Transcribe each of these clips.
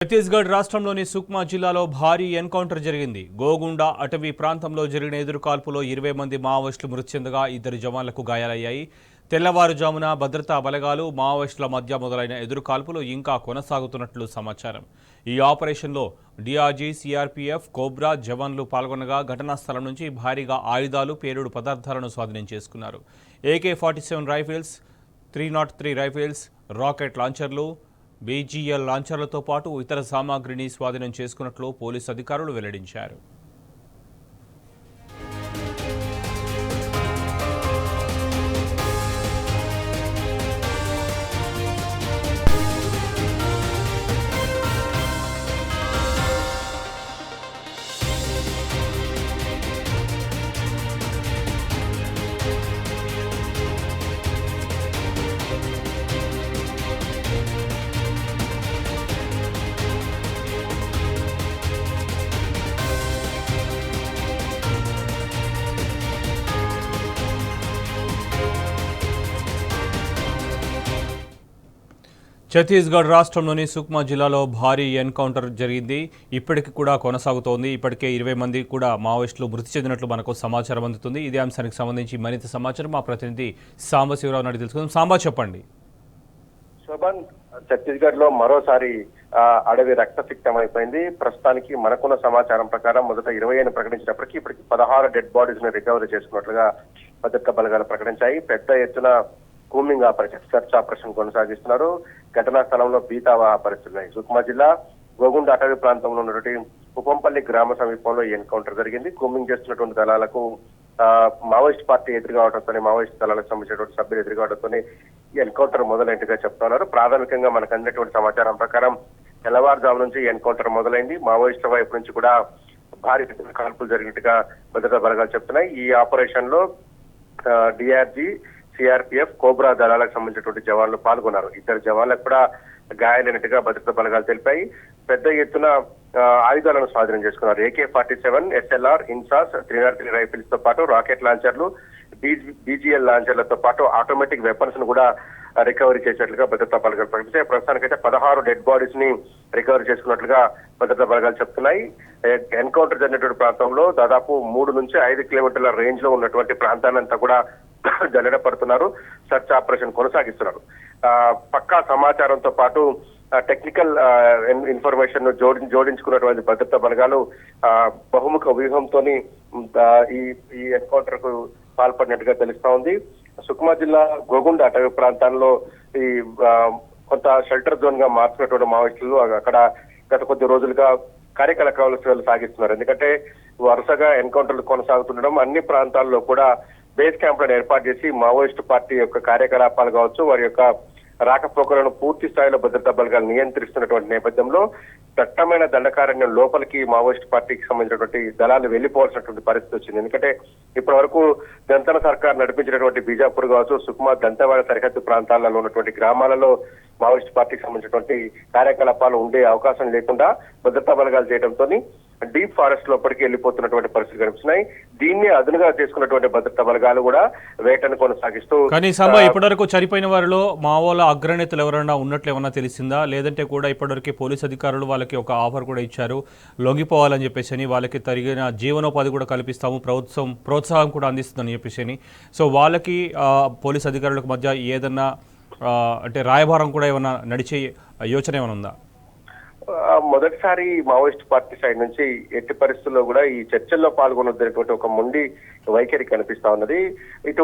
ఛత్తీస్గఢ్ రాష్ట్రంలోని సుక్మా జిల్లాలో భారీ ఎన్కౌంటర్ జరిగింది. గోగుండా అటవీ ప్రాంతంలో జరిగిన ఎదురుకాల్పులో 20 మంది మావోయిస్టులు మృతి చెందగా 2 జవాన్లకు గాయాలయ్యాయి. తెల్లవారుజామున భద్రతా బలగాలు మావోయిస్టుల మధ్య మొదలైన ఎదురుకాల్పులు ఇంకా కొనసాగుతున్నట్లు సమాచారం. ఈ ఆపరేషన్లో డిఆర్జీ, సిఆర్పీఎఫ్, కోబ్రా జవాన్లు పాల్గొనగా ఘటనా స్థలం నుంచి భారీగా ఆయుధాలు, పేలుడు పదార్థాలను స్వాధీనం చేసుకున్నారు. AK-47 రైఫిల్స్, 303 రైఫిల్స్, రాకెట్ లాంచర్లు, BGL లాంచర్లతో పాటు ఇతర సామాగ్రిని స్వాధీనం చేసుకున్నట్లు పోలీసు అధికారులు వెల్లడించారు. ఛత్తీస్గఢ్ రాష్ట్రంలోని సుక్మా జిల్లాలో భారీ ఎన్కౌంటర్ జరిగింది. ఇప్పటికి కూడా కొనసాగుతోంది. ఇప్పటికే 20 మంది కూడా మావోయిస్టులు మృతి చెందినట్లు మనకు సమాచారం అందుతుంది. ఇదే అంశానికి సంబంధించి మరింత సమాచారం మా ప్రతినిధి సాంబశివరావు నాయుడు తెలుసుకుందాం. సాంబా, చెప్పండి. శోభన్, ఛత్తీస్గఢ్ లో మరోసారి అడవి రక్తసిక్తమైపోయింది. ప్రస్తుతానికి మనకున్న సమాచారం ప్రకారం మొదట 20 ప్రకటించినప్పటికీ ఇప్పటికి 16 డెడ్ బాడీస్ ని రికవరీ చేసుకున్నట్లుగా భద్రతా బలగాలు ప్రకటించాయి. పెద్ద ఎత్తున కూమింగ్ ఆపరేషన్, సెర్చ్ ఆపరేషన్ కొనసాగిస్తున్నారు. ఘటనా స్థలంలో బీతావా పరిస్థితున్నాయి. సుక్మా జిల్లా గోగుండ అటవీ ప్రాంతంలో ఉన్నటువంటి ఉపంపల్లి గ్రామ సమీపంలో ఈ ఎన్కౌంటర్ జరిగింది. కూమింగ్ చేస్తున్నటువంటి దళాలకు మావోయిస్ట్ పార్టీ ఎదురుగావడంతో, మావోయిస్ట్ దళాలకు సంబంధించినటువంటి సభ్యులు ఎదురుగావడంతో ఈ ఎన్కౌంటర్ మొదలైనట్టుగా చెప్తున్నారు. ప్రాథమికంగా మనకు అందినటువంటి సమాచారం ప్రకారం తెల్లవారుజాము నుంచి ఎన్కౌంటర్ మొదలైంది. మావోయిస్టుల వైపు నుంచి కూడా భారీ కాల్పులు జరిగినట్టుగా భద్రతా బలగాలు చెప్తున్నాయి. ఈ ఆపరేషన్ లో డిఆర్జీ, సిఆర్పీఎఫ్, కోబ్రా దళాలకు సంబంధించినటువంటి జవాన్లు పాల్గొన్నారు. 2 జవాన్లకు కూడా గాయాలైనట్టుగా భద్రతా బలగాలు తెలిపాయి. పెద్ద ఎత్తున ఆయుధాలను స్వాధీనం చేసుకున్నారు. AK-47, SLR, ఇన్సాస్, 303 రైఫిల్స్ తో పాటు రాకెట్ లాంచర్లు, BGL లాంచర్లతో పాటు ఆటోమేటిక్ వెపన్స్ ను కూడా రికవరీ చేసినట్లుగా భద్రతా బలగాలు ప్రకటించాయి. ప్రస్తుతానికైతే 16 డెడ్ బాడీస్ ని రికవరీ చేసుకున్నట్లుగా భద్రతా బలగాలు చెప్తున్నాయి. ఎన్కౌంటర్ జరిగినటువంటి ప్రాంతంలో దాదాపు 3 నుంచి 5 కిలోమీటర్ల రేంజ్ లో ఉన్నటువంటి ప్రాంతాలంతా కూడా జల్లెడ పడుతున్నారు. సెర్చ్ ఆపరేషన్ కొనసాగిస్తున్నారు. పక్కా సమాచారంతో పాటు టెక్నికల్ ఇన్ఫర్మేషన్ ను జోడించుకున్నటువంటి భద్రతా బలగాలు బహుముఖ వ్యూహంతో ఈ ఎన్కౌంటర్ కు పాల్పడినట్టుగా తెలుస్తా ఉంది. సుక్మా జిల్లా గోగుండ అటవీ ప్రాంతాల్లో ఈ కొంత షెల్టర్ జోన్ గా మార్చుకున్నటువంటి మావోయిస్టులు అక్కడ గత కొద్ది రోజులుగా కార్యకలాపాలు సాగిస్తున్నారు. ఎందుకంటే వరుసగా ఎన్కౌంటర్లు కొనసాగుతుండడం, అన్ని ప్రాంతాల్లో కూడా బేస్ క్యాంపులను ఏర్పాటు చేసి మావోయిస్టు పార్టీ యొక్క కార్యకలాపాలు కావచ్చు, వారి యొక్క రాకపోకలను పూర్తి స్థాయిలో భద్రతా బలగాలు నియంత్రిస్తున్నటువంటి నేపథ్యంలో దట్టమైన దండకారణ్యం లోపలికి మావోయిస్ట్ పార్టీకి సంబంధించినటువంటి దళాలు వెళ్లిపోవాల్సినటువంటి పరిస్థితి వచ్చింది. ఎందుకంటే ఇప్పటి వరకు దంతన సర్కార్ నడిపించినటువంటి బీజాపూర్ కావచ్చు, సుక్మా, దంతెవాడ సరిహద్దు ప్రాంతాలలో ఉన్నటువంటి గ్రామాలలో మావోయిస్ట్ పార్టీకి సంబంధించినటువంటి కార్యకలాపాలు ఉండే అవకాశం లేకుండా భద్రతా బలగాలు చేయడంతో డీప్ ఫారెస్ట్ లోపలికి వెళ్లిపోతున్నటువంటి పరిస్థితులు కనిపిస్తున్నాయి. దీన్ని అదునుగా చేసుకున్నటువంటి భద్రతా బలగాలు కూడా వేటను కొనసాగిస్తూ. కానీ ఇప్పటివరకు చనిపోయిన వారిలో మావోల అగ్రనేతలు ఎవరైనా ఉన్నట్లు ఏమన్నా తెలిసిందా? లేదంటే కూడా ఇప్పటివరకు పోలీసు అధికారులు వాళ్ళకి ఒక ఆఫర్ కూడా ఇచ్చారు, లొంగిపోవాలని చెప్పేసి, వాళ్ళకి తగిన జీవనోపాధి కూడా కల్పిస్తాము, ప్రోత్సాహం కూడా అందిస్తుందని చెప్పేసి. సో వాళ్ళకి పోలీసు అధికారులకు మధ్య ఏదన్నా అంటే రాయబారం కూడా ఏమన్నా నడిచే యోచన ఏమైనా ఉందా? మొదటిసారి మావోయిస్ట్ పార్టీ సైడ్ నుంచి ఎట్టి పరిస్థితుల్లో కూడా ఈ చర్చల్లో పాల్గొనొద్దనేటువంటి ఒక మొండి వైఖరి కనిపిస్తా ఉన్నది. ఇటు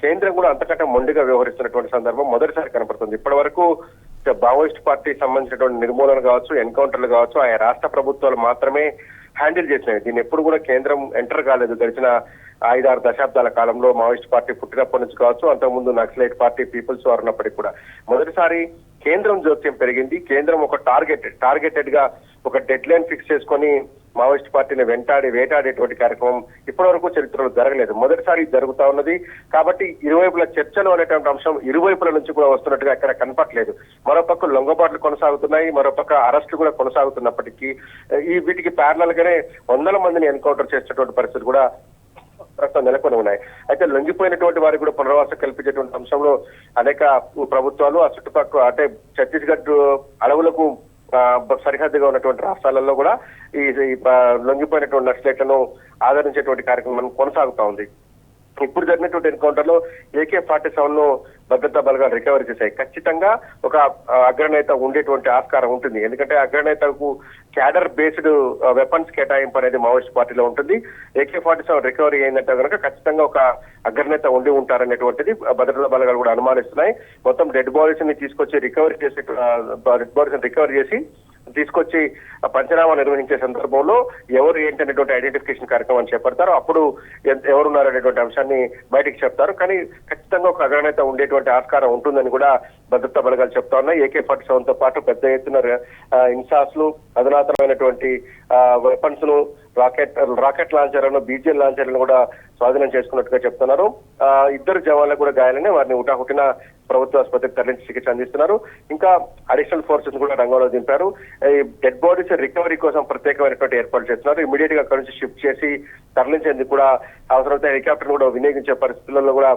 కేంద్రం కూడా అంతకంటే మొండిగా వ్యవహరిస్తున్నటువంటి సందర్భం మొదటిసారి కనపడుతుంది. ఇప్పటి వరకు మావోయిస్ట్ పార్టీ సంబంధించినటువంటి నిర్మూలన కావచ్చు, ఎన్కౌంటర్లు కావచ్చు, ఆయా రాష్ట్ర ప్రభుత్వాలు మాత్రమే హ్యాండిల్ చేసినాయి. దీన్ని ఎప్పుడు కూడా కేంద్రం ఎంటర్ కాలేదు. గడిచిన 5-6 దశాబ్దాల కాలంలో మావోయిస్ట్ పార్టీ పుట్టినప్పటి నుంచి కావచ్చు, అంతకుముందు నక్సలైట్ పార్టీ, పీపుల్స్ వార్ ఉన్నప్పటికీ కూడా మొదటిసారి కేంద్రం జోక్యం పెరిగింది. కేంద్రం ఒక టార్గెటెడ్ గా ఒక డెడ్ లైన్ ఫిక్స్ చేసుకొని మావోయిస్ట్ పార్టీని వేటాడేటువంటి కార్యక్రమం ఇప్పటి వరకు చరిత్రలో జరగలేదు. మొదటిసారి జరుగుతా ఉన్నది. కాబట్టి ఇరువైపుల చర్చలు అనేటువంటి అంశం ఇరువైపుల నుంచి కూడా వస్తున్నట్టుగా ఎక్కడ కనపట్లేదు. మరోపక్క లొంగబాట్లు కొనసాగుతున్నాయి, మరోపక్క అరెస్టులు కూడా కొనసాగుతున్నప్పటికీ వీటికి ప్యారలల్ గానే 100 మందిని ఎన్కౌంటర్ చేసినటువంటి పరిస్థితి కూడా ప్రస్తుతం నెలకొని ఉన్నాయి. అయితే లొంగిపోయినటువంటి వారికి కూడా పునరావాసం కల్పించేటువంటి అంశంలో అనేక ప్రభుత్వాలు ఆ చుట్టుపక్కల అంటే ఛత్తీస్గఢ్ అడవులకు సరిహద్దుగా ఉన్నటువంటి రాష్ట్రాలలో కూడా ఈ లొంగిపోయినటువంటి నక్సలైట్లను ఆదరించేటువంటి కార్యక్రమం కొనసాగుతా ఉంది. ఇప్పుడు జరిగినటువంటి ఎన్కౌంటర్ లో AK-47 ను భద్రతా బలగాలు రికవరీ చేశాయి. ఖచ్చితంగా ఒక అగ్రనేత ఉండేటువంటి ఆస్కారం ఉంటుంది. ఎందుకంటే అగ్రనేతకు క్యాడర్ బేస్డ్ వెపన్స్ కేటాయింపు అనేది మావోయిస్ట్ పార్టీలో ఉంటుంది. AK-47 రికవరీ అయిందంటే కనుక ఖచ్చితంగా ఒక అగ్రనేత ఉండి ఉంటారనేటువంటిది భద్రతా బలగాలు కూడా అనుమానిస్తున్నాయి. మొత్తం డెడ్ బాడీస్ ని తీసుకొచ్చి రికవరీ చేసి తీసుకొచ్చి పంచనామా నిర్వహించే సందర్భంలో ఎవరు ఏంటనేటువంటి ఐడెంటిఫికేషన్ కార్యక్రమం చేపడతారు. అప్పుడు ఎవరున్నారనేటువంటి అంశాన్ని బయటికి చెప్తారు. కానీ ఖచ్చితంగా ఒక అగ్రనేత ఉండేటువంటి ఆస్కారం ఉంటుందని కూడా భద్రతా బలగాలు చెప్తా ఉన్నాయి. AK-47 తో పాటు పెద్ద ఎత్తున ఇన్సాస్లు, అధునాతనమైనటువంటి వెపన్స్ ను, రాకెట్ లాంచర్లను, BGL లాంచర్లను కూడా స్వాధీనం చేసుకున్నట్టుగా చెప్తున్నారు. ఇద్దరు జవాన్లకు కూడా గాయాలని వారిని హుటాహుటిన ప్రభుత్వ ఆసుపత్రికి తరలించి చికిత్స అందిస్తున్నారు. ఇంకా అడిషనల్ ఫోర్సెస్ కూడా రంగంలో దింపారు. ఈ డెడ్ బాడీస్ రికవరీ కోసం ప్రత్యేకమైనటువంటి ఏర్పాట్లు చేస్తున్నారు. ఇమీడియట్ గా అక్కడి నుంచి షిఫ్ట్ చేసి తరలించేందుకు కూడా అవసరమైతే హెలికాప్టర్ కూడా వినియోగించే పరిస్థితులలో కూడా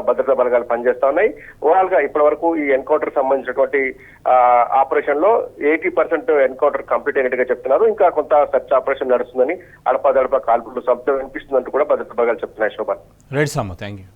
భద్రతా బలగాలు పనిచేస్తా ఉన్నాయి. ఓవరాల్ గా ఇప్పటి వరకు ఈ ఎన్కౌంటర్ సంబంధించినటువంటి ఆపరేషన్ లో 80% ఎన్కౌంటర్ కంప్లీట్ అయినట్టుగా చెప్తున్నారు. ఇంకా కొంత సెర్చ్ ఆపరేషన్ నడుస్తుందని అడపాదడపా కాల్పులు శబ్దం వినిపిస్తుందంటూ కూడా భద్రతా బలగాలు చెప్తున్నాయి. శోభన్. రైట్ సామ, థ్యాంక్ యూ.